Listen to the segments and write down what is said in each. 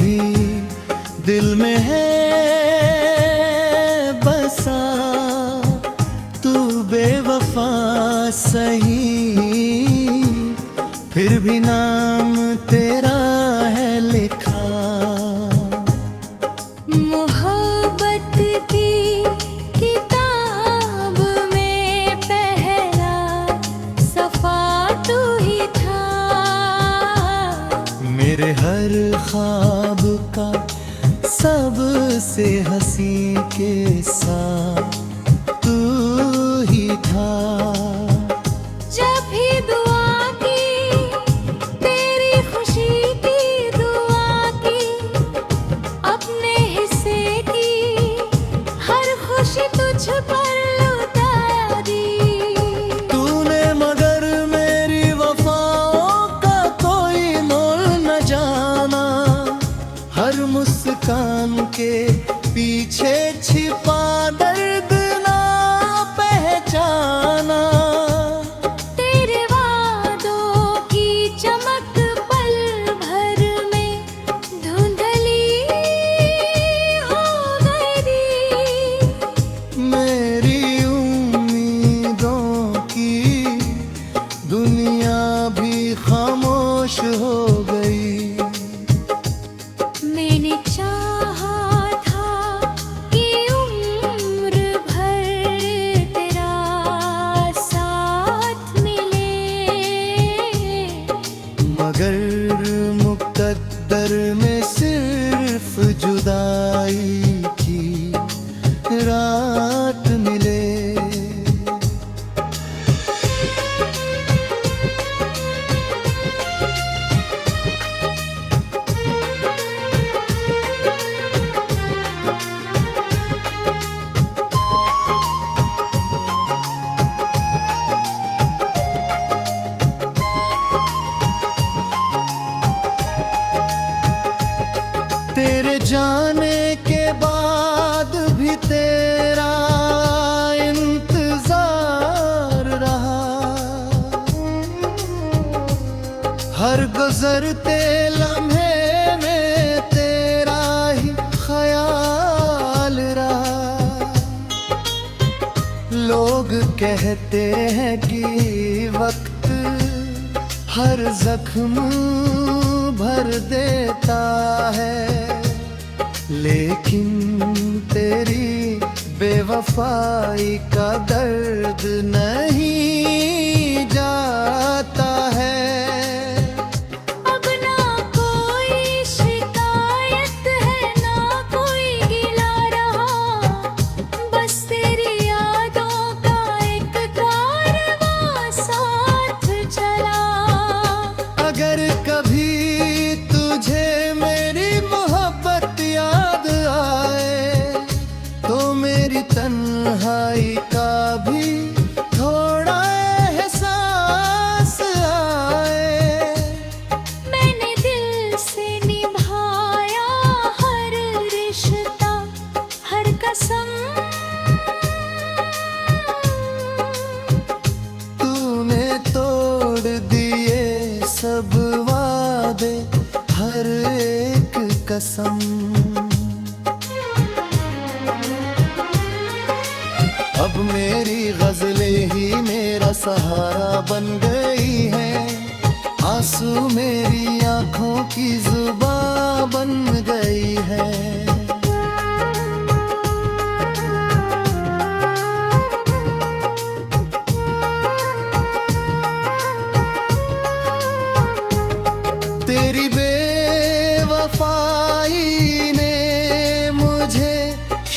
भी दिल में है बसा, तू बेवफा सही, फिर भी नाम तेरा है लिखा। मोहब्बत की किताब में पहला सफा तू ही था, मेरे हर ख्वाब का सबसे हंसी के साथ तू ही था। जब भी दुआ की तेरी खुशी की दुआ की, अपने हिस्से की हर खुशी तुझ पर लुटा दी। तूने मगर मेरी वफाओं का कोई मोल न जाना, हर मुस्कान के पीछे छिपा दर्द ना पहचाना। तेरे वादों की चमक पल भर में धुंधली हो गई, मेरी उम्मीदों की दुनिया भी खामोश हो गई। मैंने चाहा था कि उम्र भर तेरा साथ मिले, मगर मुक़द्दर में सिर्फ जुदाई की रात मिले। तेरे जाने के बाद भी तेरा इंतजार रहा, हर गुजरते लम्हे में तेरा ही ख्याल रहा। लोग कहते हैं कि वक्त हर जख्म भर देता है, लेकिन तेरी बेवफाई का दर्द नहीं जाता है। अब ना कोई शिकायत है ना कोई गिला रहा, बस तेरी यादों का एक कारवां साथ चला। अगर कभी तुझे मेरी मोहब्बत याद आए, तो मेरी तन्हाई का भी थोड़ा एहसास आए। मैंने दिल से निभाया हर रिश्ता, हर कसम, तूने तोड़ दिए सब वादे, हर एक कसम। अब मेरी गजलें ही मेरा सहारा बन गई हैं, आंसू मेरी आंखों की जुबां बन गई है। तेरी बेवफाई ने मुझे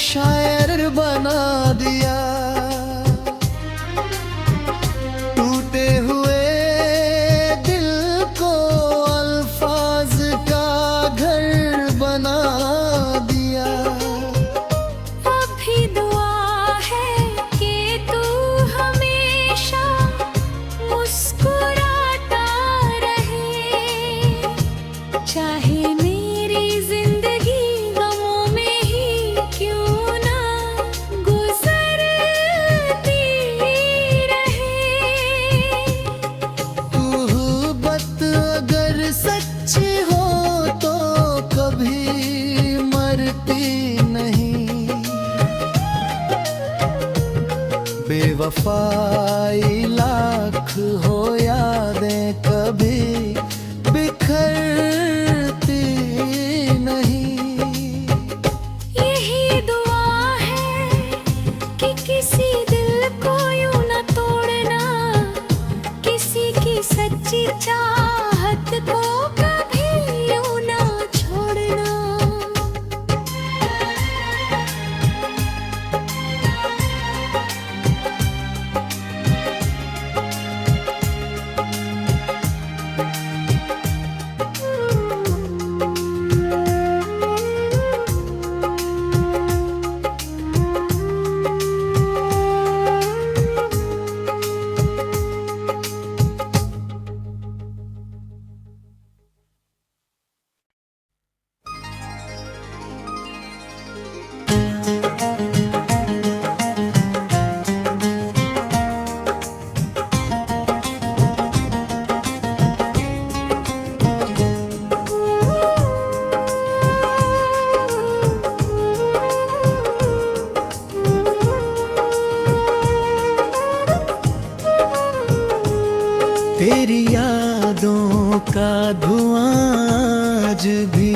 शायर बना दिया, टूटे हुए दिल को अल्फाज का घर बेवफाई लाख हो यादें कभी बिखरती नहीं। यही दुआ है कि किसी दिल को यूं न तोड़ना, किसी की सच्ची चाहत को कभी यूं न छोड़ना। तेरी यादों का धुआं आज भी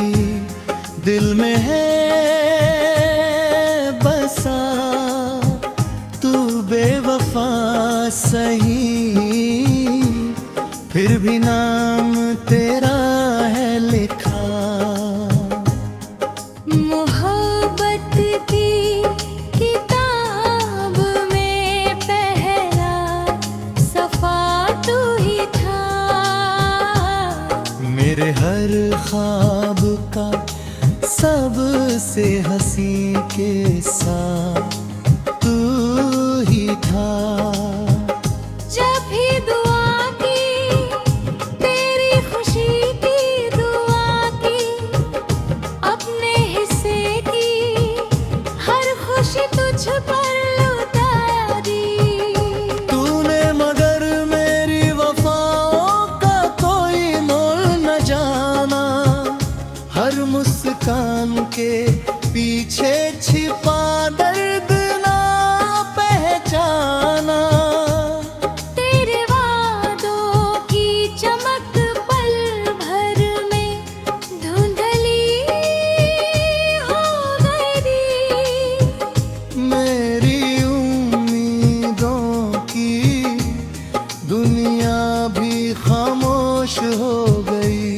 दिल में है बसा। तू बेवफा सही, फिर भी नाम तेरा है लिखा। मोहब्बत की किताब में पहला सफा तू ही था। मेरे हर ख्वाब का सबसे हंसी के साथ तू ही था। जब भी दुआ की, तेरी खुशी की दुआ की, अपने हिस्से की हर खुशी तुझ पर उतारी। तूने मगर मेरी वफाओं का कोई मोल न जाना। हर मुस्कान के पीछे छिपा दर्द ना पहचाना। तेरे वादों की चमक पल भर में धुंधली हो गई। मेरी उम्मीदों की दुनिया भी खामोश हो गई।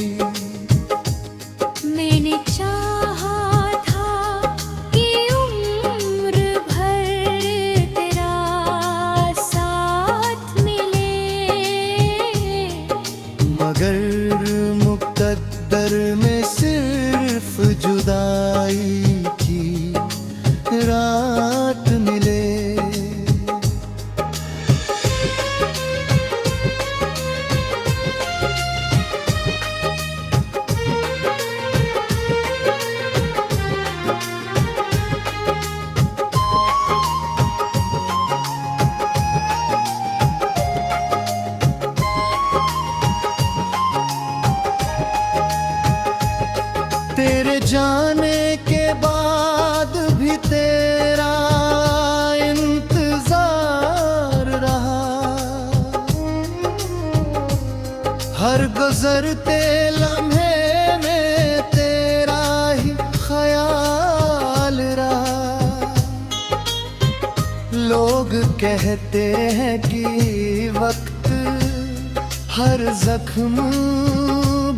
मैंने चाहा था कि उम्र भर तेरा साथ मिले, मगर मुकद्दर में सिर्फ जुदाई की रात मिले। तेरे जाने के बाद भी तेरा इंतजार रहा। हर गुजरते लम्हे में तेरा ही ख्याल रहा। लोग कहते हैं कि वक्त हर जख्म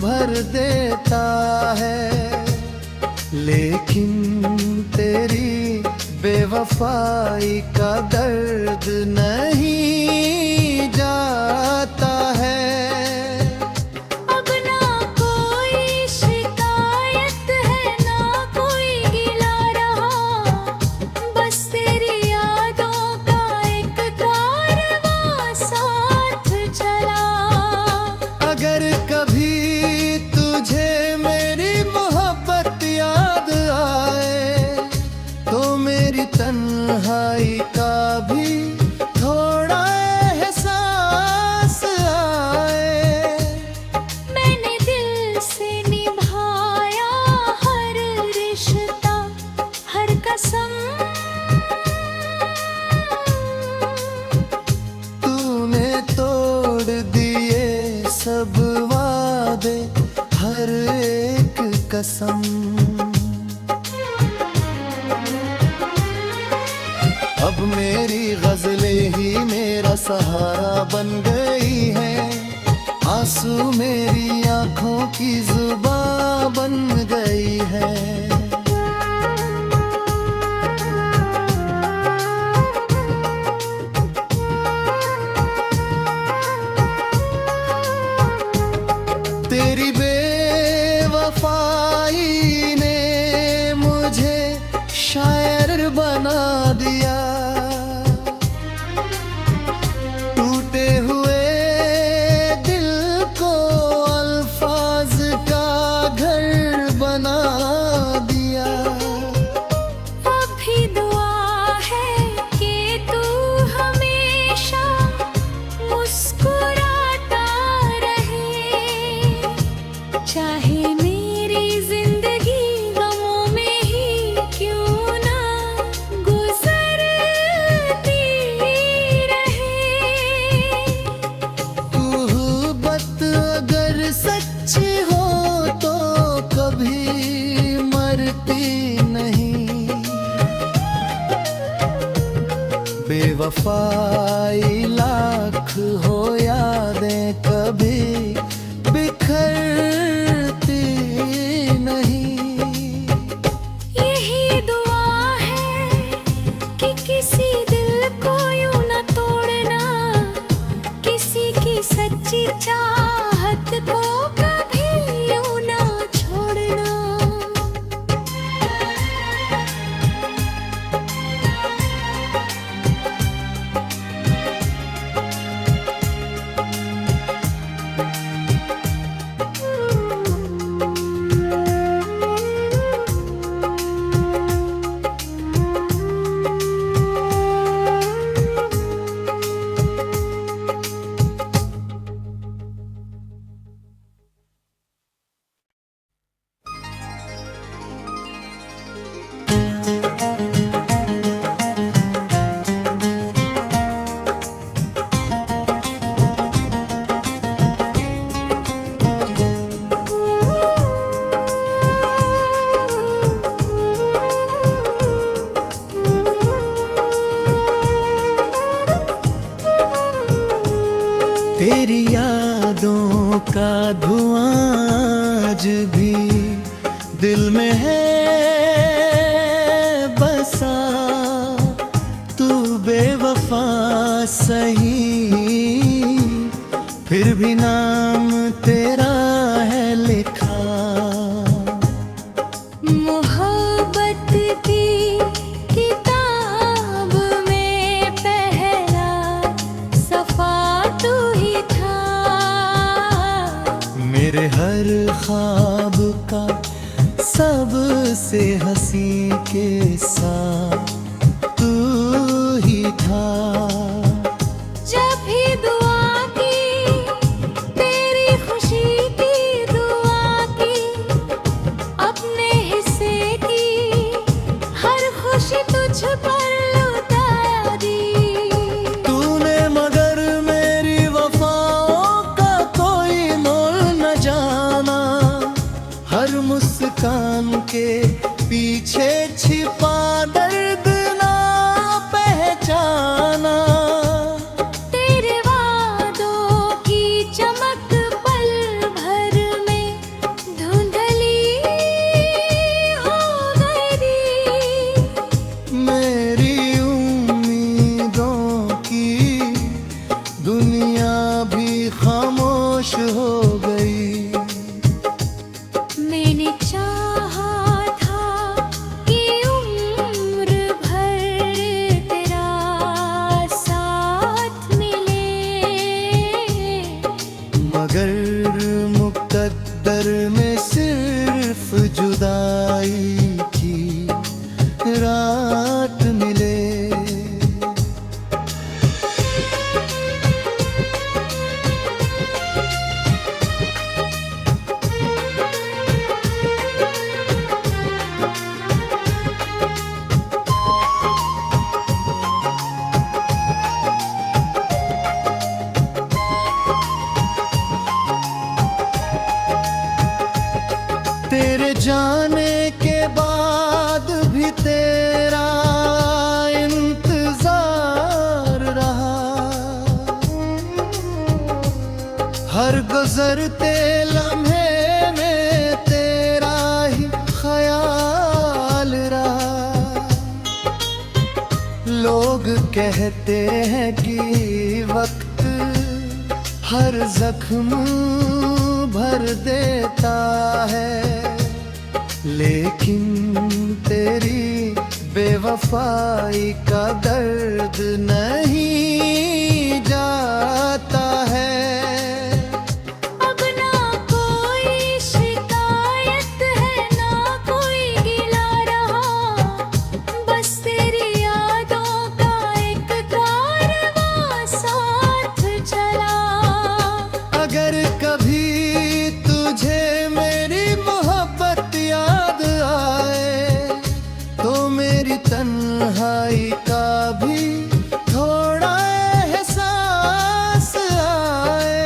भर देता है, लेकिन तेरी बेवफाई का दर्द नहीं जाता है। अब ना कोई शिकायत है, ना कोई गिला रहा। बस तेरी यादों का एक कारवां साथ चला। अगर कभी तुझे मेरी मोहब्बत याद आए, तो मेरी तन्हाई का भी थोड़ा एहसास आए। मैंने दिल से निभाया हर रिश्ता, हर कसम अब मेरी गजलें ही मेरा सहारा बन गई है, आंसू मेरी आंखों की जुबान बन गई है। तेरी बेवफाई ने मुझे शायर बना दिया, टूटे हुए दिल को अल्फाज का घर बना दिया। अभी दुआ है कि तू हमेशा मुस्कुराता रहे, चाहे मेरी जिंदगी गमों में ही क्यों ना गुजरती रहे। मोहब्बत अगर सच्ची हो तो कभी मरती नहीं, बेवफाई लाख हो यादें कभी बिखरती नहीं। यही दुआ है कि किसी दिल को यूं न तोड़ना, किसी की सच्ची चाहत को कभी यूं न छोड़ना। तेरी यादों का धुआं आज भी दिल में है बसा, तू बेवफा सही फिर भी नाम तेरा है लिखा। मोहब्बत की किताब में पहला सफा तू ही था, मेरे हर ख्वाब का सबसे हंसी के साथ तू ही था। जब भी दुआ की तेरी खुशी की दुआ की, अपने हिस्से की हर खुशी तुझ पर लुटा दी। तूने मगर मेरी वफाओं का कोई मोल न जाना, हर मुस्कान के पीछे छिपा दर्द ना पहचाना। तेरे वादों की चमक पल भर में धुंधली हो गई, मेरी उम्मीदों की दुनिया भी खामोश हो गई। मैंने चाहा था कि उम्र भर तेरा साथ मिले, मगर मुकद्दर में सिर्फ जुदाई की रात मिले। तेरे जाने के बाद गुजरते लम्हे में तेरा ही ख्याल रहा। लोग कहते हैं कि वक्त हर जख्म भर देता है, लेकिन तेरी बेवफाई का दर्द नहीं जाता है। अब ना कोई शिकायत है, ना कोई गिला रहा, बस तेरी यादों का एक कारवां साथ चला। अगर कभी तुझे मेरी मोहब्बत याद आए, तो मेरी तन्हाई का भी थोड़ा एहसास आए।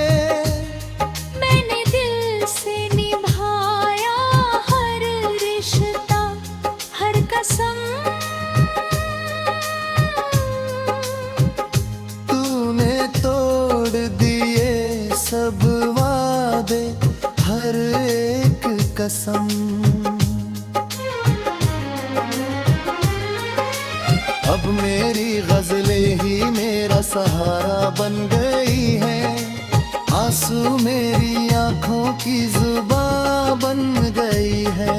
मैंने दिल से निभाया हर रिश्ता, हर कसम। तूने तोड़ दिए सब वादे, हर एक कसम। अब मेरी गजलें ही मेरा सहारा बन गई हैं, आंसू मेरी आंखों की जुबान बन गई है।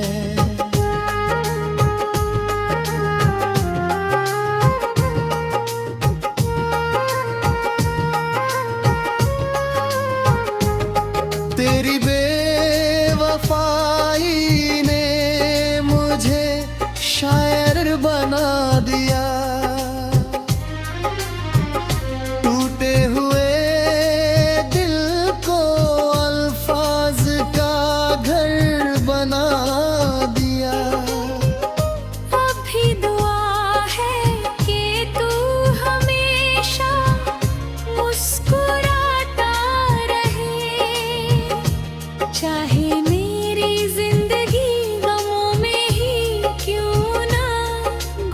तेरी बेवफाई ने मुझे शायर बना दिया। टूटे हुए दिल को अल्फाज का घर बना दिया। अब भी दुआ है कि तू हमेशा मुस्कुराता रहे, चाहे मेरी जिंदगी गमों में ही क्यों ना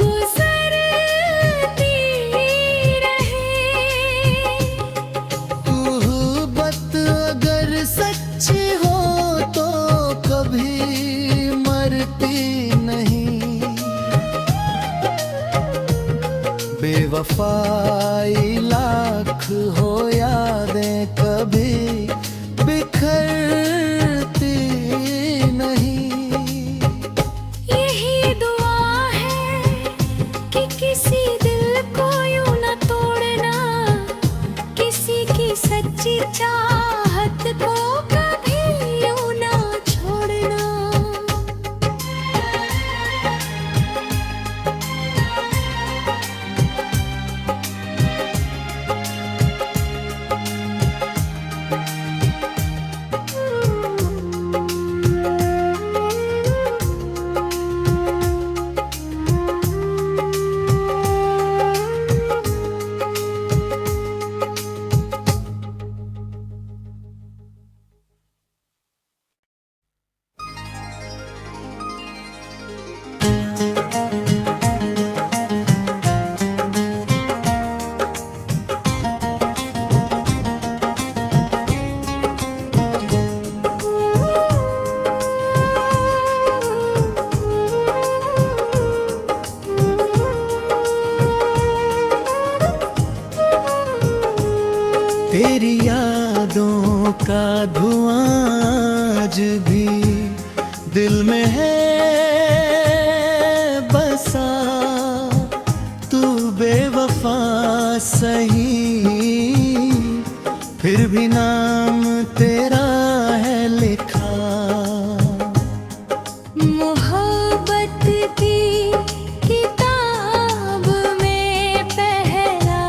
गुजरती रहे। मोहब्बत अगर सच्ची हो तो कभी मरती नहीं। बेवफाई लाख हो यादें कभी बिखरती नहीं। यही दुआ है कि किसी दिल को यूं न तोड़ना, किसी की सच्ची चाहत को कभी यूं न छोड़ना। तेरी यादों का धुआं आज भी दिल में है बसा। तू बेवफा सही, फिर भी नाम तेरा है लिखा। मोहब्बत की किताब में पहला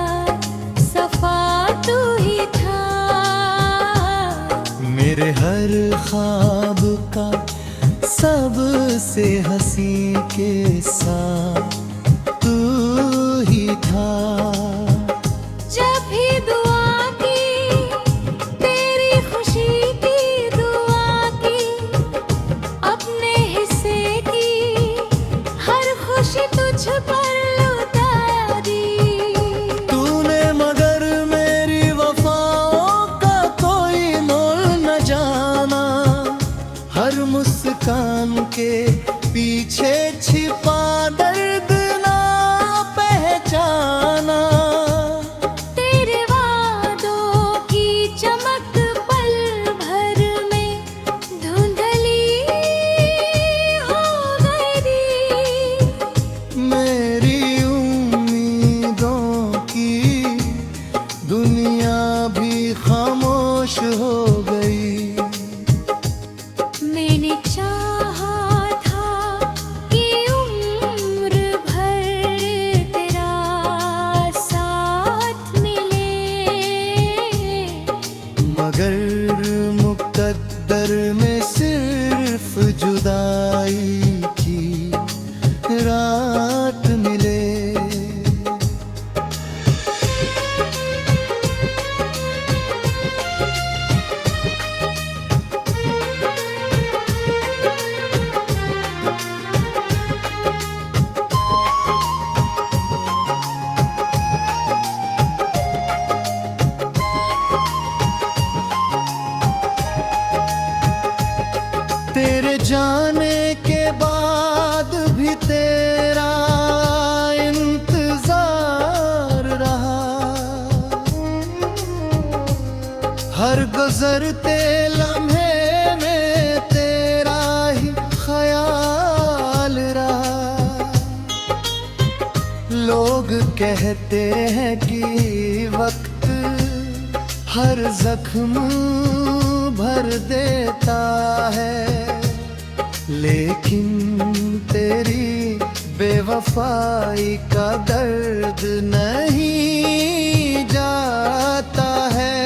सफा तू ही था। मेरे हर ख्वाब का सबसे हंसी के साथ तू ही था। जब भी दुआ की तेरी खुशी की दुआ की, अपने हिस्से की हर खुशी तुझ पर लुटा दी। तूने मगर मेरी वफाओं का कोई मोल न पीछे छिपा दर्द ना पहचाना। तेरे वादों की चमक पल भर में धुंधली हो गई। मेरी उम्मीदों की दुनिया भी खामोश हो गई। मैंने चाहा था कि उम्र भर तेरा साथ मिले, मगर मुकद्दर में सिर्फ जुदाई की रात मिले। तेरे जाने के बाद भी तेरा इंतजार रहा। हर गुजरते लम्हे में तेरा ही ख्याल रहा। लोग कहते हैं कि वक्त हर जख्म भर देता है, लेकिन तेरी बेवफाई का दर्द नहीं जाता है।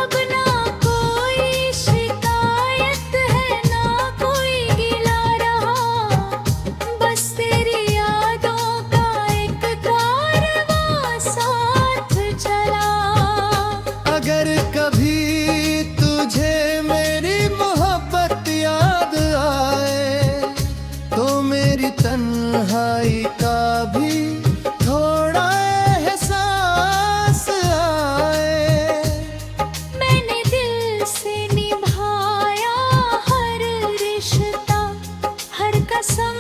अब ना कोई शिकायत है ना कोई गिला रहा, बस तेरी यादों का एक कारवां साथ चला। अगर कभी तुझे मेरी मोहब्बत याद आए तो मेरी तन्हाई का भी थोड़ा एहसास आए। मैंने दिल से निभाया हर रिश्ता, हर कसम